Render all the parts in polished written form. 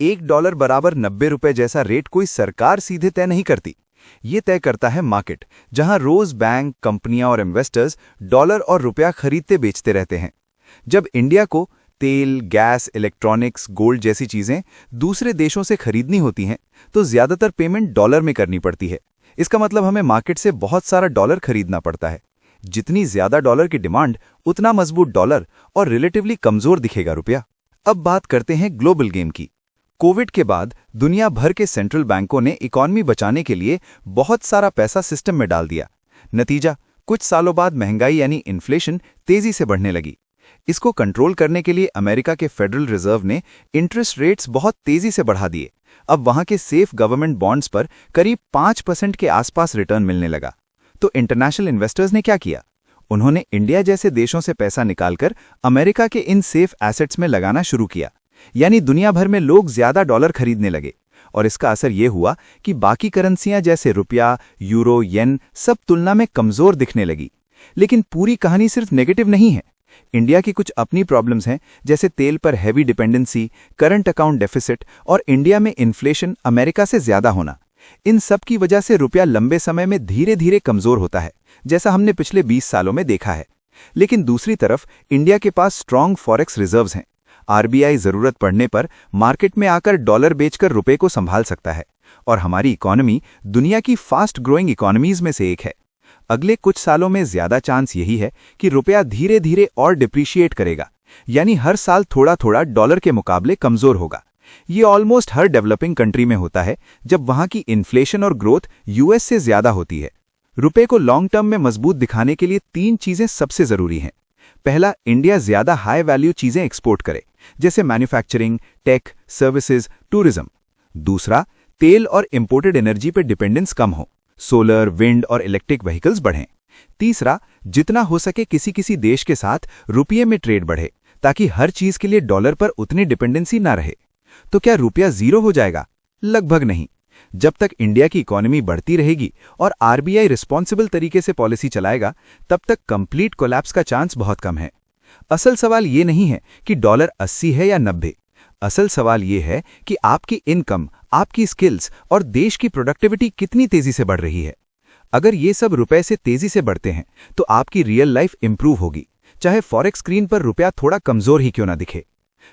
$1 बराबर 90 रुपए जैसा रेट कोई सरकार सीधे तय नहीं करती। ये तय करता है मार्केट, जहां रोज बैंक, कंपनियां और इन्वेस्टर्स डॉलर और रुपया खरीदते बेचते रहते हैं। जब इंडिया को तेल, गैस, इलेक्ट्रॉनिक्स, गोल्ड जैसी चीजें दूसरे देशों से खरीदनी होती हैं, तो ज्यादातर पेमेंट डॉलर में करनी पड़ती है। इसका मतलब हमें मार्केट से बहुत सारा डॉलर खरीदना पड़ता है। जितनी ज्यादा डॉलर की डिमांड, उतना मजबूत डॉलर और रिलेटिवली कमजोर दिखेगा रुपया। अब बात करते हैं ग्लोबल गेम की। कोविड के बाद दुनिया भर के सेंट्रल बैंकों ने इकॉनमी बचाने के लिए बहुत सारा पैसा सिस्टम में डाल दिया। नतीजा, कुछ सालों बाद महंगाई यानी इन्फ्लेशन तेजी से बढ़ने लगी। इसको कंट्रोल करने के लिए अमेरिका के फेडरल रिजर्व ने इंटरेस्ट रेट्स बहुत तेजी से बढ़ा दिए। अब वहां के सेफ गवर्नमेंट बॉन्ड्स पर करीब 5% के आसपास रिटर्न मिलने लगा। तो इंटरनेशनल इन्वेस्टर्स ने क्या किया? उन्होंने इंडिया जैसे देशों से पैसा निकालकर अमेरिका के इन सेफ एसेट्स में लगाना शुरू किया। यानी दुनिया भर में लोग ज्यादा डॉलर खरीदने लगे और इसका असर यह हुआ कि बाकी करेंसियां जैसे रुपया, यूरो, येन सब तुलना में कमजोर दिखने लगी। लेकिन पूरी कहानी सिर्फ नेगेटिव नहीं है। इंडिया की कुछ अपनी प्रॉब्लम्स हैं, जैसे तेल पर heavy dependency, current account deficit और इंडिया में इन्फ्लेशन अमेरिका से ज्यादा होना। इन सब की वजह से रुपया लंबे समय में धीरे धीरे कमजोर होता है, जैसा हमने पिछले 20 सालों में देखा है। लेकिन दूसरी तरफ इंडिया के पास स्ट्रांग फॉरेक्स रिजर्व्स हैं। आरबीआई जरूरत पड़ने पर मार्केट में आकर डॉलर बेचकर रुपए को संभाल सकता है और हमारी इकोनॉमी दुनिया की फास्ट ग्रोइंग इकोनॉमीज में से एक है। अगले कुछ सालों में ज्यादा चांस यही है कि रुपया धीरे धीरे और डिप्रिशिएट करेगा, यानी हर साल थोड़ा थोड़ा डॉलर के मुकाबले कमजोर होगा। ये ऑलमोस्ट हर डेवलपिंग कंट्री में होता है, जब वहां की इन्फ्लेशन और ग्रोथ यूएस से ज्यादा होती है। रुपए को लॉन्ग टर्म में मजबूत दिखाने के लिए 3 चीजें सबसे जरूरी हैं। पहला, इंडिया ज्यादा हाई वैल्यू चीजें एक्सपोर्ट करे, जैसे मैन्युफैक्चरिंग, टेक, सर्विसेज, टूरिज्म। दूसरा, तेल और इंपोर्टेड एनर्जी पर डिपेंडेंस कम हो, सोलर, विंड और इलेक्ट्रिक व्हीकल्स बढ़ें। तीसरा, जितना हो सके किसी देश के साथ रुपये में ट्रेड बढ़े, ताकि हर चीज के लिए डॉलर पर उतनी डिपेंडेंसी ना रहे। तो क्या रुपया जीरो हो जाएगा? लगभग नहीं। जब तक इंडिया की इकोनॉमी बढ़ती रहेगी और आरबीआई रिस्पॉन्सिबल तरीके से पॉलिसी चलाएगा, तब तक कंप्लीट कोलैप्स का चांस बहुत कम है। असल सवाल ये नहीं है कि डॉलर 80 है या 90। असल सवाल ये है कि आपकी इनकम, आपकी स्किल्स और देश की प्रोडक्टिविटी कितनी तेजी से बढ़ रही है। अगर ये सब रुपए से तेजी से बढ़ते हैं, तो आपकी रियल लाइफ इंप्रूव होगी, चाहे फॉरेक्स स्क्रीन पर रुपया थोड़ा कमजोर ही क्यों ना दिखे।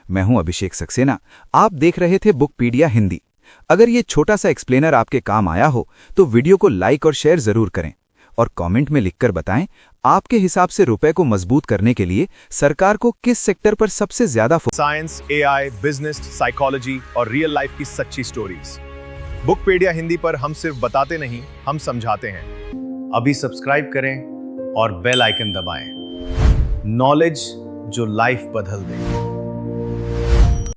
मैं हूं अभिषेक सक्सेना, आप देख रहे थे बुकपीडिया हिंदी। अगर ये छोटा सा एक्सप्लेनर आपके काम आया हो, तो वीडियो को लाइक और शेयर जरूर करें और कमेंट में लिखकर बताएं, आपके हिसाब से रुपए को मजबूत करने के लिए सरकार को किस सेक्टर पर सबसे ज्यादा साइंस, एआई, बिजनेस, साइकोलॉजी और रियल लाइफ की सच्ची स्टोरीज। बुकपीडिया हिंदी पर हम सिर्फ बताते नहीं, हम समझाते हैं। अभी सब्सक्राइब करें और बेल आइकन दबाएं। नॉलेज जो लाइफ बदल दे।